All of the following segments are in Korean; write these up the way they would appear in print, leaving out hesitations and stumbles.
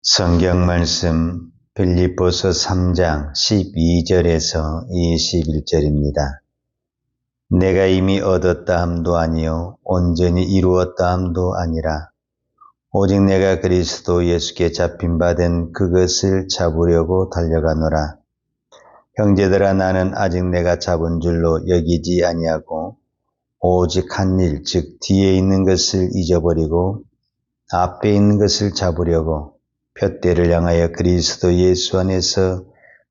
성경 말씀 빌립보서 3장 12절에서 21절입니다. 내가 이미 얻었다 함도 아니요 온전히 이루었다 함도 아니라 오직 내가 그리스도 예수께 잡힌 바 된 그것을 잡으려고 달려가노라. 형제들아, 나는 아직 내가 잡은 줄로 여기지 아니하고 오직 한 일, 즉 뒤에 있는 것을 잊어버리고 앞에 있는 것을 잡으려고 푯대를 향하여 그리스도 예수 안에서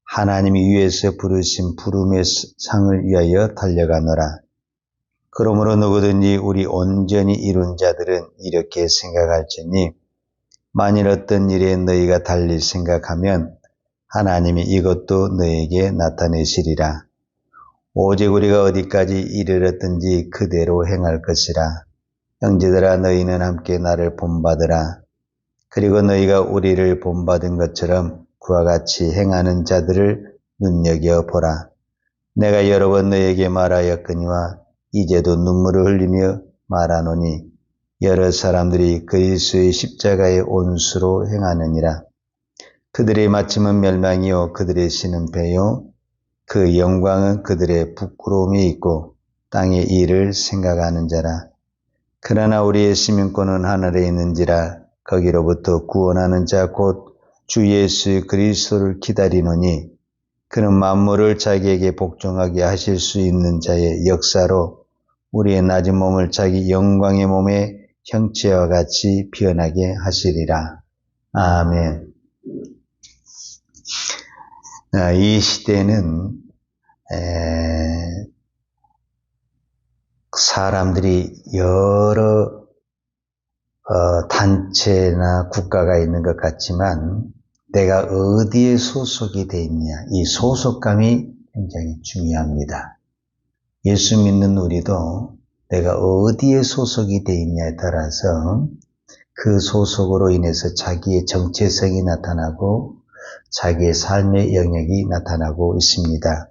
하나님이 위에서 부르신 부름의 상을 위하여 달려가노라. 그러므로 누구든지 우리 온전히 이룬 자들은 이렇게 생각할지니 만일 어떤 일에 너희가 달리 생각하면 하나님이 이것도 너희에게 나타내시리라. 오직 우리가 어디까지 이르렀든지 그대로 행할 것이라. 형제들아, 너희는 함께 나를 본받으라. 그리고 너희가 우리를 본받은 것처럼 그와 같이 행하는 자들을 눈여겨보라. 내가 여러 번 너희에게 말하였거니와 이제도 눈물을 흘리며 말하노니 여러 사람들이 그리스도의 십자가의 온수로 행하느니라. 그들의 마침은 멸망이요 그들의 신은 배요 그 영광은 그들의 부끄러움이 있고 땅의 일을 생각하는 자라. 그러나 우리의 시민권은 하늘에 있는지라. 거기로부터 구원하는 자 곧 주 예수 그리스도를 기다리노니 그는 만물을 자기에게 복종하게 하실 수 있는 자의 역사로 우리의 낮은 몸을 자기 영광의 몸의 형체와 같이 변하게 하시리라. 아멘. 이 시대는 사람들이 여러 단체나 국가가 있는 것 같지만 내가 어디에 소속이 돼 있냐, 이 소속감이 굉장히 중요합니다. 예수 믿는 우리도 내가 어디에 소속이 돼 있냐에 따라서 그 소속으로 인해서 자기의 정체성이 나타나고 자기의 삶의 영역이 나타나고 있습니다.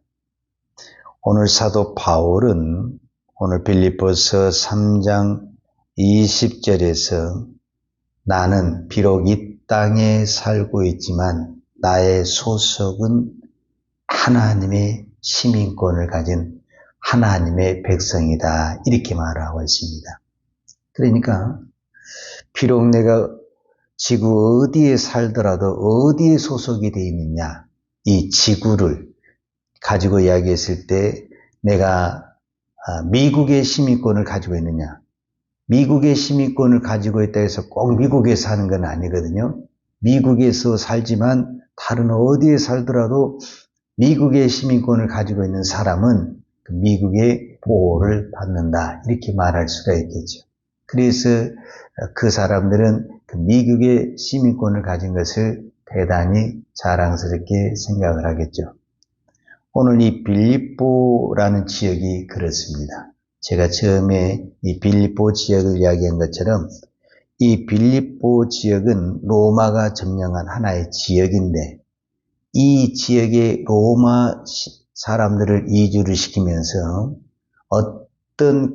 오늘 사도 바울은 오늘 빌립보서 3장 20절에서 나는 비록 이 땅에 살고 있지만 나의 소속은 하나님의 시민권을 가진 하나님의 백성이다, 이렇게 말하고 있습니다. 그러니까 비록 내가 지구 어디에 살더라도 어디에 소속이 되어 있느냐, 이 지구를 가지고 이야기했을 때 내가 미국의 시민권을 가지고 있느냐, 미국의 시민권을 가지고 있다 해서 꼭 미국에 사는 건 아니거든요. 미국에서 살지만 다른 어디에 살더라도 미국의 시민권을 가지고 있는 사람은 그 미국의 보호를 받는다, 이렇게 말할 수가 있겠죠. 그래서 그 사람들은 그 미국의 시민권을 가진 것을 대단히 자랑스럽게 생각을 하겠죠. 오늘 이 빌립보라는 지역이 그렇습니다. 제가 처음에 이 빌립보 지역을 이야기한 것처럼 이 빌립보 지역은 로마가 점령한 하나의 지역인데 이 지역에 로마 사람들을 이주를 시키면서 어떤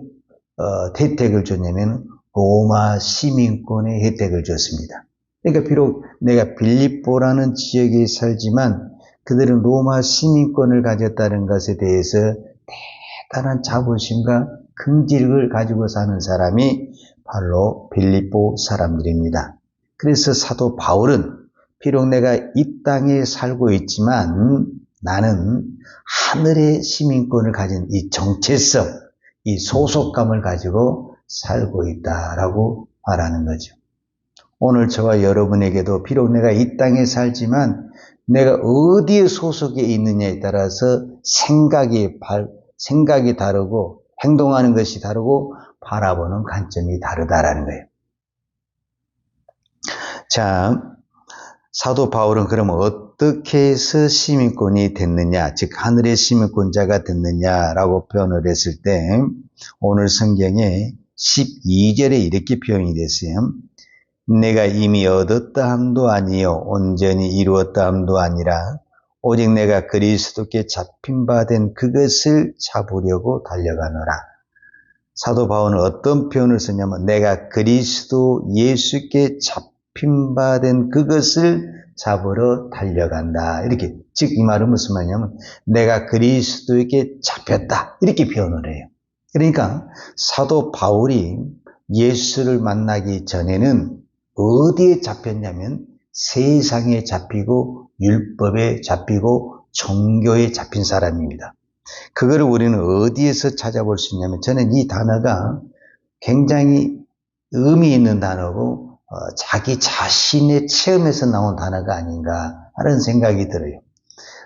혜택을 줬냐면 로마 시민권의 혜택을 줬습니다. 그러니까 비록 내가 빌립보라는 지역에 살지만 그들은 로마 시민권을 가졌다는 것에 대해서 대단한 자부심과 긍지를 가지고 사는 사람이 바로 빌립보 사람들입니다. 그래서 사도 바울은 비록 내가 이 땅에 살고 있지만 나는 하늘의 시민권을 가진 이 정체성, 이 소속감을 가지고 살고 있다라고 말하는 거죠. 오늘 저와 여러분에게도 비록 내가 이 땅에 살지만 내가 어디에 소속해 있느냐에 따라서 생각이 다르고 행동하는 것이 다르고 바라보는 관점이 다르다라는 거예요. 자, 사도 바울은 그러면 어떻게 해서 시민권이 됐느냐, 즉 하늘의 시민권자가 됐느냐라고 표현을 했을 때 오늘 성경에 12절에 이렇게 표현이 됐어요. 내가 이미 얻었다 함도 아니요 온전히 이루었다 함도 아니라 오직 내가 그리스도께 잡힌 바 된 그것을 잡으려고 달려가노라. 사도 바울은 어떤 표현을 쓰냐면 내가 그리스도 예수께 잡힌바된 그것을 잡으러 달려간다. 이렇게. 즉, 이 말은 무슨 말이냐면, 내가 그리스도에게 잡혔다. 이렇게 표현을 해요. 그러니까, 사도 바울이 예수를 만나기 전에는 어디에 잡혔냐면, 세상에 잡히고, 율법에 잡히고, 종교에 잡힌 사람입니다. 그거를 우리는 어디에서 찾아볼 수 있냐면, 저는 이 단어가 굉장히 의미 있는 단어고, 자기 자신의 체험에서 나온 단어가 아닌가 하는 생각이 들어요.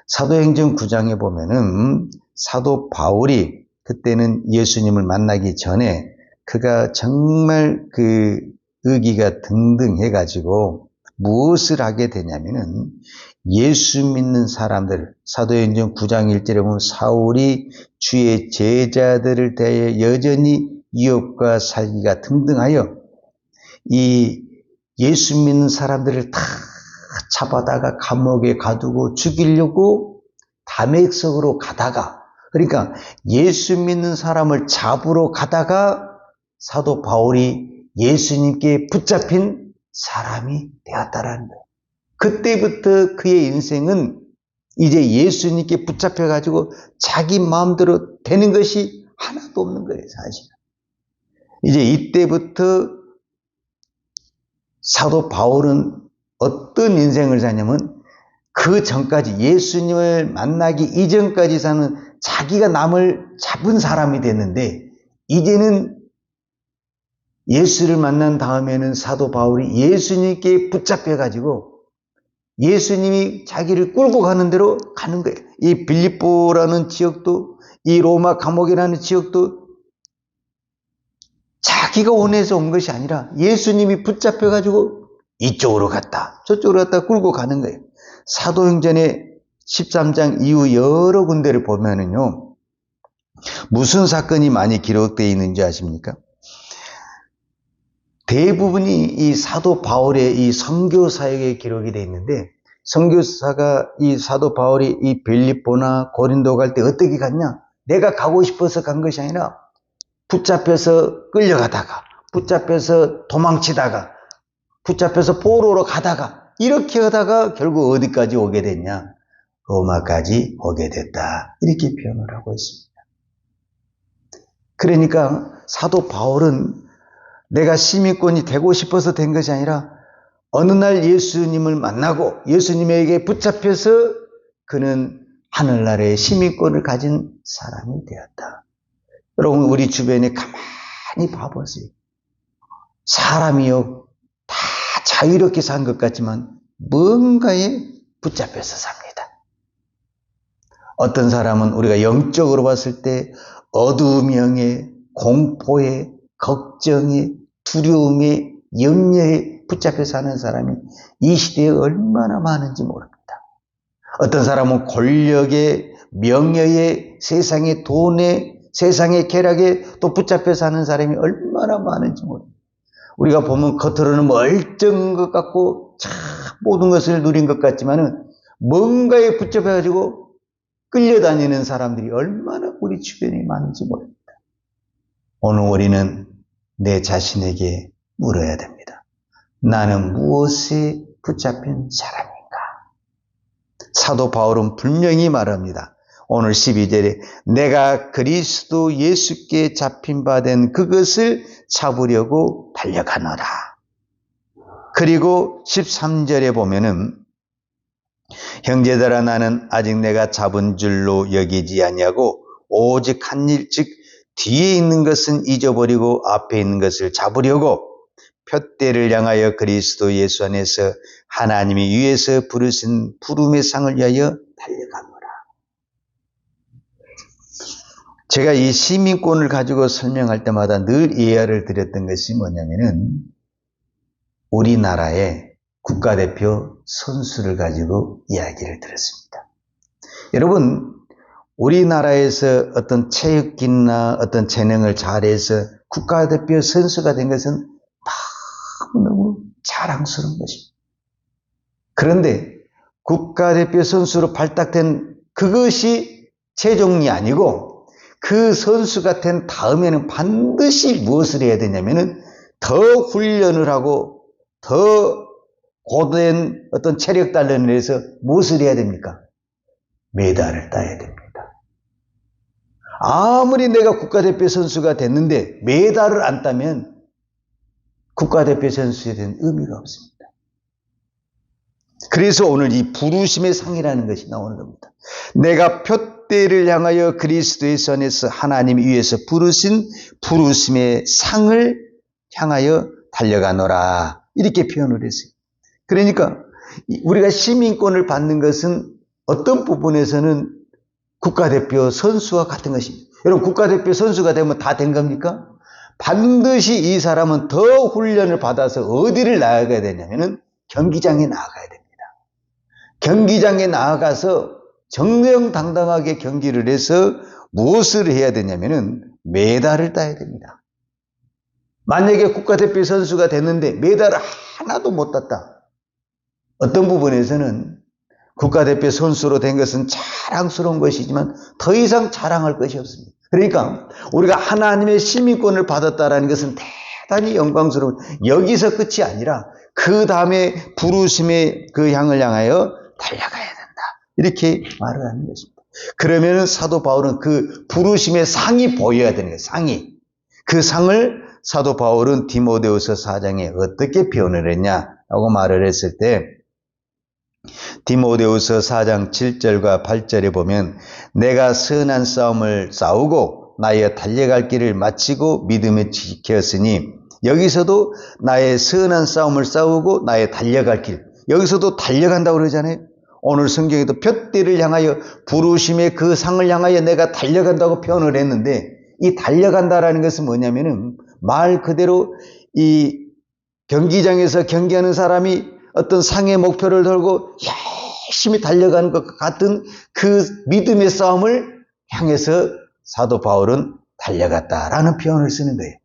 사도행전 9장에 보면은 사도 바울이 그때는 예수님을 만나기 전에 그가 정말 그 의기가 등등해가지고 무엇을 하게 되냐면은 예수 믿는 사람들, 사도행전 9장 1절에 보면 사울이 주의 제자들을 대해 여전히 유업과 살기가 등등하여 이 예수 믿는 사람들을 다 잡아다가 감옥에 가두고 죽이려고 담액석으로 가다가, 그러니까 예수 믿는 사람을 잡으러 가다가 사도 바울이 예수님께 붙잡힌 사람이 되었다라는 거예요. 그때부터 그의 인생은 이제 예수님께 붙잡혀가지고 자기 마음대로 되는 것이 하나도 없는 거예요, 사실은. 이제 이때부터 사도 바울은 어떤 인생을 사냐면 그 전까지 예수님을 만나기 이전까지 사는 자기가 남을 잡은 사람이 됐는데 이제는 예수를 만난 다음에는 사도 바울이 예수님께 붙잡혀가지고 예수님이 자기를 끌고 가는 대로 가는 거예요. 이 빌립보라는 지역도 이 로마 감옥이라는 지역도 자기가 원해서 온 것이 아니라 예수님이 붙잡혀가지고 이쪽으로 갔다 저쪽으로 갔다 끌고 가는 거예요. 사도행전의 13장 이후 여러 군데를 보면은요, 무슨 사건이 많이 기록되어 있는지 아십니까? 대부분이 이 사도 바울의 이 선교 사역에 기록이 되어 있는데, 선교사가 이 사도 바울이 이 빌립보나 고린도 갈 때 어떻게 갔냐? 내가 가고 싶어서 간 것이 아니라 붙잡혀서 끌려가다가, 붙잡혀서 도망치다가, 붙잡혀서 포로로 가다가, 이렇게 하다가 결국 어디까지 오게 됐냐? 로마까지 오게 됐다. 이렇게 표현을 하고 있습니다. 그러니까 사도 바울은 내가 시민권이 되고 싶어서 된 것이 아니라 어느 날 예수님을 만나고 예수님에게 붙잡혀서 그는 하늘나라의 시민권을 가진 사람이 되었다. 여러분, 우리 주변에 가만히 봐보세요. 사람이요, 다 자유롭게 산 것 같지만 뭔가에 붙잡혀서 삽니다. 어떤 사람은 우리가 영적으로 봤을 때 어두움에, 공포에, 걱정에, 두려움에, 염려에 붙잡혀 사는 사람이 이 시대에 얼마나 많은지 모릅니다. 어떤 사람은 권력에, 명예에, 세상의 돈에, 세상의 쾌락에 또 붙잡혀 사는 사람이 얼마나 많은지 모릅니다. 우리가 보면 겉으로는 멀쩡한 것 같고 참 모든 것을 누린 것 같지만은 뭔가에 붙잡혀가지고 끌려다니는 사람들이 얼마나 우리 주변에 많은지 모릅니다. 오늘 우리는 내 자신에게 물어야 됩니다. 나는 무엇에 붙잡힌 사람인가? 사도 바울은 분명히 말합니다. 오늘 12절에 내가 그리스도 예수께 잡힌 바 된 그것을 잡으려고 달려가노라. 그리고 13절에 보면은 형제들아 나는 아직 내가 잡은 줄로 여기지 아니하고 오직 한 일 즉 뒤에 있는 것은 잊어버리고 앞에 있는 것을 잡으려고 푯대를 향하여 그리스도 예수 안에서 하나님이 위에서 부르신 부름의 상을 위하여 달려가노라. 제가 이 시민권을 가지고 설명할 때마다 늘 이해를 드렸던 것이 뭐냐면은 우리나라의 국가대표 선수를 가지고 이야기를 들었습니다. 여러분, 우리나라에서 어떤 체육기나 어떤 재능을 잘해서 국가대표 선수가 된 것은 너무 자랑스러운 것입니다. 그런데 국가대표 선수로 발탁된 그것이 최종이 아니고 그 선수가 된 다음에는 반드시 무엇을 해야 되냐면은 더 훈련을 하고 더 고된 어떤 체력 단련을 해서 무엇을 해야 됩니까? 메달을 따야 됩니다. 아무리 내가 국가대표 선수가 됐는데 메달을 안 따면 국가대표 선수에 대한 의미가 없습니다. 그래서 오늘 이 부르심의 상이라는 것이 나오는 겁니다. 내가 표대를 향하여 그리스도의 선에서 하나님 위에서 부르신 부르심의 상을 향하여 달려가노라, 이렇게 표현을 했어요. 그러니까 우리가 시민권을 받는 것은 어떤 부분에서는 국가대표 선수와 같은 것입니다. 여러분, 국가대표 선수가 되면 다 된 겁니까? 반드시 이 사람은 더 훈련을 받아서 어디를 나아가야 되냐면은 경기장에 나아가야 됩니다. 경기장에 나아가서 정정당당하게 경기를 해서 무엇을 해야 되냐면은 메달을 따야 됩니다. 만약에 국가대표 선수가 됐는데 메달을 하나도 못 땄다. 어떤 부분에서는 국가대표 선수로 된 것은 자랑스러운 것이지만 더 이상 자랑할 것이 없습니다. 그러니까 우리가 하나님의 시민권을 받았다라는 것은 대단히 영광스러운, 여기서 끝이 아니라 그 다음에 부르심의 그 향을 향하여 달려가야 된다, 이렇게 말을 하는 것입니다. 그러면 사도 바울은 그 부르심의 상이 보여야 되는 거예요. 상이. 그 상을 사도 바울은 디모데후서 4장에 어떻게 표현을 했냐라고 말을 했을 때, 디모데후서 4장 7절과 8절에 보면 내가 선한 싸움을 싸우고 나의 달려갈 길을 마치고 믿음을 지켰으니, 여기서도 나의 선한 싸움을 싸우고 나의 달려갈 길, 여기서도 달려간다고 그러잖아요. 오늘 성경에도 푯대를 향하여 부르심의 그 상을 향하여 내가 달려간다고 표현을 했는데, 이 달려간다라는 것은 뭐냐면은 말 그대로 이 경기장에서 경기하는 사람이 어떤 상의 목표를 걸고 열심히 달려가는 것과 같은 그 믿음의 싸움을 향해서 사도 바울은 달려갔다라는 표현을 쓰는 거예요.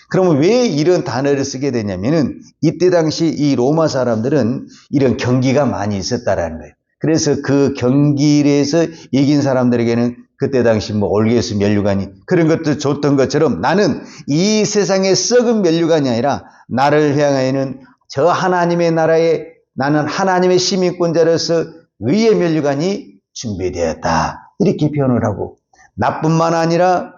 그러면 왜 이런 단어를 쓰게 되냐면은 이때 당시 이 로마 사람들은 이런 경기가 많이 있었다라는 거예요. 그래서 그 경기에서 이긴 사람들에게는 그때 당시 뭐 올게스 면류관이 그런 것도 줬던 것처럼, 나는 이 세상의 썩은 면류관이 아니라 나를 향하여는 저 하나님의 나라에 나는 하나님의 시민권자로서 의의 면류관이 준비되었다, 이렇게 표현을 하고, 나뿐만 아니라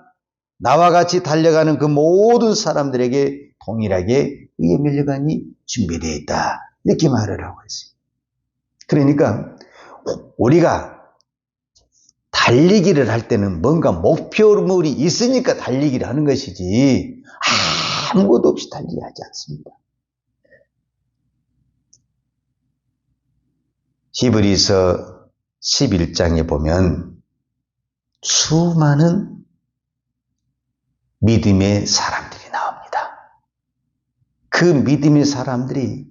나와 같이 달려가는 그 모든 사람들에게 동일하게 의의 면류관이 준비되어 있다, 이렇게 말을 하고 있어요. 그러니까 우리가 달리기를 할 때는 뭔가 목표물이 있으니까 달리기를 하는 것이지 아무것도 없이 달리기 하지 않습니다. 히브리서 11장에 보면 수많은 믿음의 사람들이 나옵니다. 그 믿음의 사람들이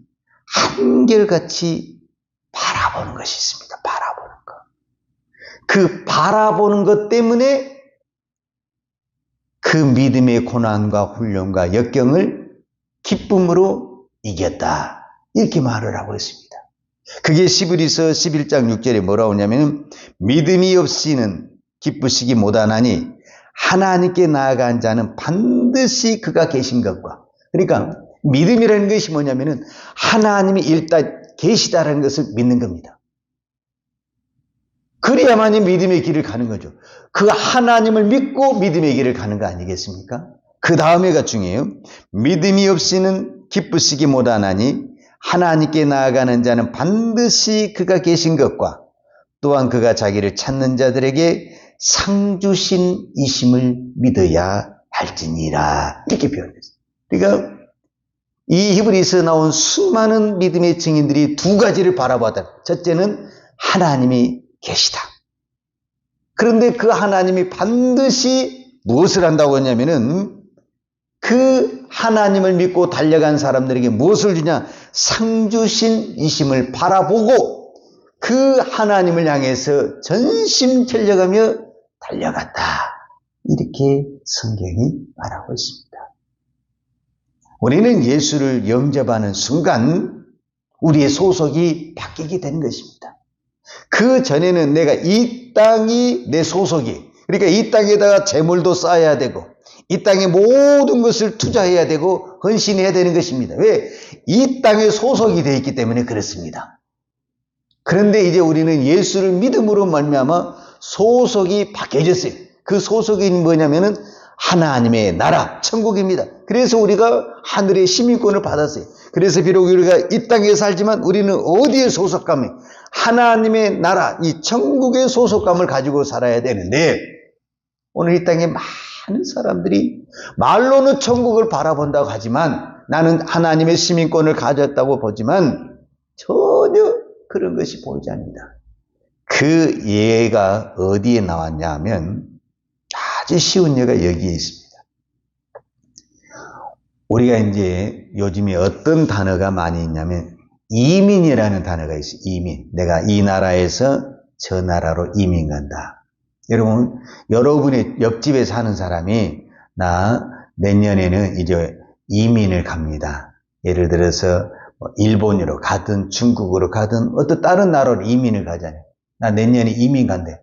한결같이 바라보는 것이 있습니다. 바라보는 것. 그 바라보는 것 때문에 그 믿음의 고난과 훈련과 역경을 기쁨으로 이겼다, 이렇게 말을 하고 있습니다. 그게 히브리서 11장 6절에 뭐라고 하냐면, 믿음이 없이는 기쁘시기 못하나니 하나님께 나아간 자는 반드시 그가 계신 것과, 그러니까 믿음이라는 것이 뭐냐면은 하나님이 일단 계시다라는 것을 믿는 겁니다. 그래야만이 믿음의 길을 가는 거죠. 그 하나님을 믿고 믿음의 길을 가는 거 아니겠습니까? 그 다음에가 중요해요. 믿음이 없이는 기쁘시기 못하나니 하나님께 나아가는 자는 반드시 그가 계신 것과 또한 그가 자기를 찾는 자들에게 상 주신 이심을 믿어야 할지니라, 이렇게 표현했어요. 그러니까 이 히브리서에 나온 수많은 믿음의 증인들이 두 가지를 바라봤다. 첫째는 하나님이 계시다. 그런데 그 하나님이 반드시 무엇을 한다고 했냐면은 그 하나님을 믿고 달려간 사람들에게 무엇을 주냐? 상 주신 이심을 바라보고 그 하나님을 향해서 전심전력하며 달려갔다, 이렇게 성경이 말하고 있습니다. 우리는 예수를 영접하는 순간 우리의 소속이 바뀌게 되는 것입니다. 그 전에는 내가 이 땅이 내 소속이, 그러니까 이 땅에다가 재물도 쌓아야 되고 이 땅의 모든 것을 투자해야 되고 헌신해야 되는 것입니다. 왜? 이 땅에 소속이 되어 있기 때문에 그렇습니다. 그런데 이제 우리는 예수를 믿음으로 말미암아 소속이 바뀌어졌어요. 그 소속이 뭐냐면은 하나님의 나라, 천국입니다. 그래서 우리가 하늘의 시민권을 받았어요. 그래서 비록 우리가 이 땅에 살지만 우리는 어디에 소속감이? 하나님의 나라, 이 천국의 소속감을 가지고 살아야 되는데, 오늘 이 땅에 많은 사람들이 말로는 천국을 바라본다고 하지만, 나는 하나님의 시민권을 가졌다고 보지만 전혀 그런 것이 보이지 않습니다. 그 예가 어디에 나왔냐 하면 아주 쉬운 예가 여기에 있습니다. 우리가 이제 요즘에 어떤 단어가 많이 있냐면 이민이라는 단어가 있어요. 이민. 내가 이 나라에서 저 나라로 이민 간다. 여러분, 여러분의 옆집에 사는 사람이 나 내년에는 이제 이민을 갑니다. 예를 들어서 일본으로 가든 중국으로 가든 어떤 다른 나라로 이민을 가잖아요. 나 내년에 이민 간대.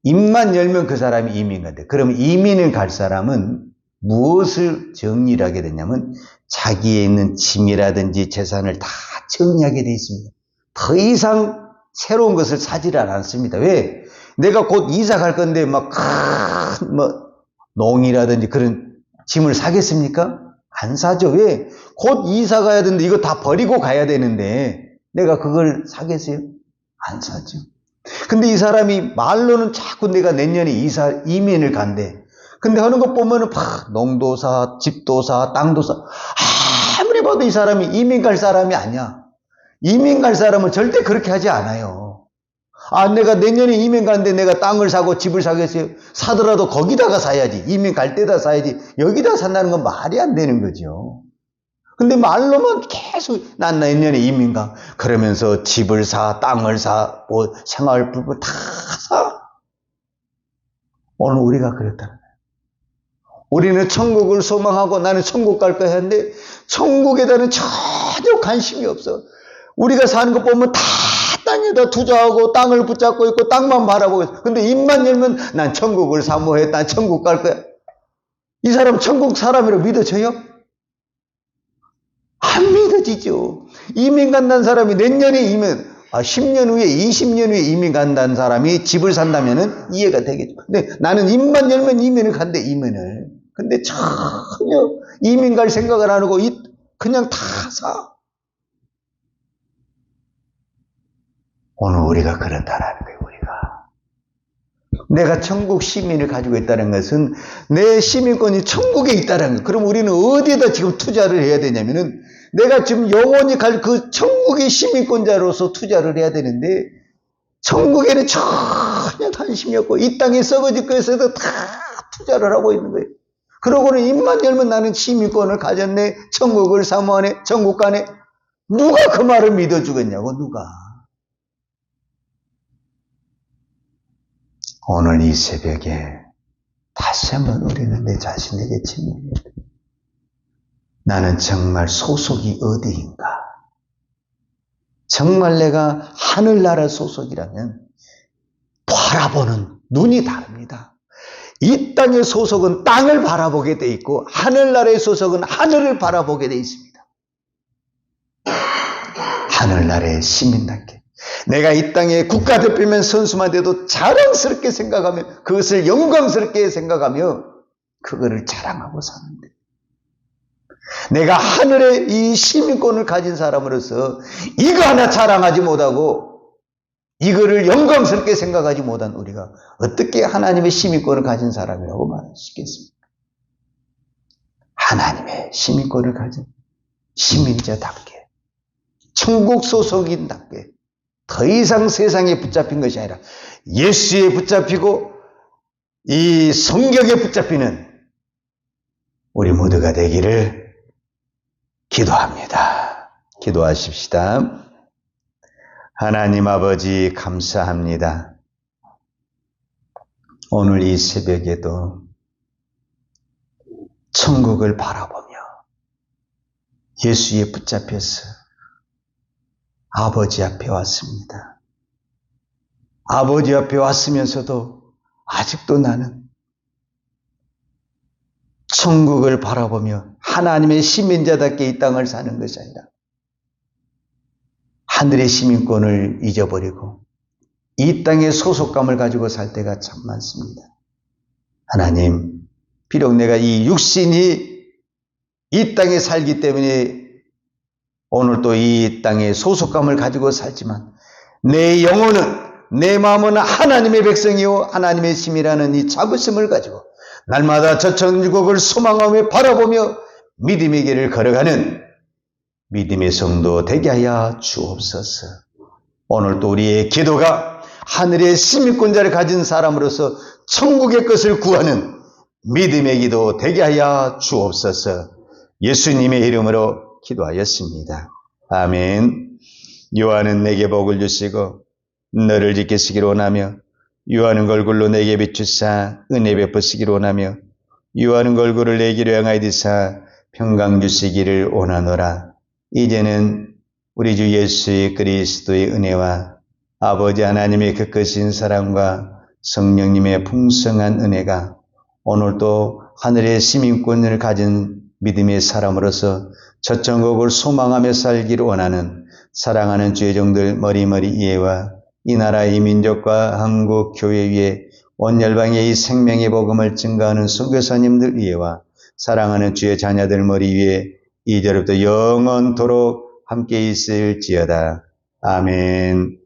입만 열면 그 사람이 이민 간대. 그러면 이민을 갈 사람은 무엇을 정리를 하게 되냐면 자기에 있는 짐이라든지 재산을 다 정리하게 되어 있습니다. 더 이상 새로운 것을 사지를 않습니다. 왜? 내가 곧 이사 갈 건데 막 농이라든지 그런 짐을 사겠습니까? 안 사죠. 왜? 곧 이사 가야 되는데 이거 다 버리고 가야 되는데 내가 그걸 사겠어요? 안 사죠. 근데 이 사람이 말로는 자꾸 내가 내년에 이민을 간대. 근데 하는 것 보면은 농도 사, 집도 사, 땅도 사. 아무리 봐도 이 사람이 이민 갈 사람이 아니야. 이민 갈 사람은 절대 그렇게 하지 않아요. 내가 내년에 이민 가는데 내가 땅을 사고 집을 사겠어요? 사더라도 거기다가 사야지. 이민 갈 때다 사야지. 여기다 산다는 건 말이 안 되는 거죠. 근데 말로만 계속 난 내년에 이민 가. 그러면서 집을 사, 땅을 사, 생활불을 다 사. 오늘 우리가 그렇다는 거예요. 우리는 천국을 소망하고 나는 천국 갈 거야 하는데 천국에 대한 전혀 관심이 없어. 우리가 사는 거 보면 다 땅에다 투자하고 땅을 붙잡고 있고 땅만 바라보고 있어. 근데 입만 열면 난 천국을 사모해. 난 천국 갈 거야. 이 사람 천국 사람이라고 믿어져요? 안 믿어지죠. 이민 간다는 사람이 내년에 10년 후에 20년 후에 이민 간다는 사람이 집을 산다면 이해가 되겠죠. 근데 나는 입만 열면 이민을 간대. 이민을. 근데 전혀 이민 갈 생각을 안 하고 그냥 다 사. 오늘 우리가 그렇다라는 거예요. 내가 천국 시민을 가지고 있다는 것은 내 시민권이 천국에 있다는 거예요. 그럼 우리는 어디에다 지금 투자를 해야 되냐면은 내가 지금 영원히 갈 그 천국의 시민권자로서 투자를 해야 되는데 천국에는 전혀 관심이 없고 이 땅에 썩어질 것에도 다 투자를 하고 있는 거예요. 그러고는 입만 열면 나는 시민권을 가졌네. 천국을 사모하네. 천국 가네. 누가 그 말을 믿어주겠냐고. 누가. 오늘 이 새벽에 다시 한번 우리는 내 자신에게 질문해야 돼. 나는 정말 소속이 어디인가? 정말 내가 하늘나라 소속이라면 바라보는 눈이 다릅니다. 이 땅의 소속은 땅을 바라보게 돼 있고 하늘나라의 소속은 하늘을 바라보게 돼 있습니다. 하늘나라의 시민답게 내가 이 땅의 국가대표면 선수만 돼도 자랑스럽게 생각하며 그것을 영광스럽게 생각하며 그거를 자랑하고 사는데 내가 하늘의 이 시민권을 가진 사람으로서 이거 하나 자랑하지 못하고 이거를 영광스럽게 생각하지 못한 우리가 어떻게 하나님의 시민권을 가진 사람이라고 말할 수 있겠습니까? 하나님의 시민권을 가진 시민자답게 천국 소속인답게 더 이상 세상에 붙잡힌 것이 아니라 예수에 붙잡히고 이 성경에 붙잡히는 우리 모두가 되기를 기도합니다. 기도하십시다. 하나님 아버지 감사합니다. 오늘 이 새벽에도 천국을 바라보며 예수에 붙잡혀서 아버지 앞에 왔습니다. 아버지 앞에 왔으면서도 아직도 나는 천국을 바라보며 하나님의 시민자답게 이 땅을 사는 것이 아니라 하늘의 시민권을 잊어버리고 이 땅의 소속감을 가지고 살 때가 참 많습니다. 하나님, 비록 내가 이 육신이 이 땅에 살기 때문에 오늘 또 이 땅의 소속감을 가지고 살지만 내 영혼은, 내 마음은 하나님의 백성이요 하나님의 심이라는 이 자부심을 가지고 날마다 저 천국을 소망하며 바라보며 믿음의 길을 걸어가는 믿음의 성도 되게 하여 주옵소서. 오늘 또 우리의 기도가 하늘의 시민권자를 가진 사람으로서 천국의 것을 구하는 믿음의 기도 되게 하여 주옵소서. 예수님의 이름으로 기도하였습니다. 아멘. 요한은 내게 복을 주시고 너를 지키시기를 원하며 요한은 얼굴로 내게 비추사 은혜 베푸시기를 원하며 요한은 얼굴을 내 길로 향하여 드사 평강 주시기를 원하노라. 이제는 우리 주 예수 그리스도의 은혜와 아버지 하나님의 그 크신 사랑과 성령님의 풍성한 은혜가 오늘도 하늘의 시민권을 가진 믿음의 사람으로서 저 천국을 소망하며 살기를 원하는 사랑하는 주의 종들 머리머리 이해와 이 나라의 민족과 한국 교회 위에 온 열방의 이 생명의 복음을 증거하는 선교사님들 위에와 사랑하는 주의 자녀들 머리 위에 이제부터 영원토록 함께 있을지어다. 아멘.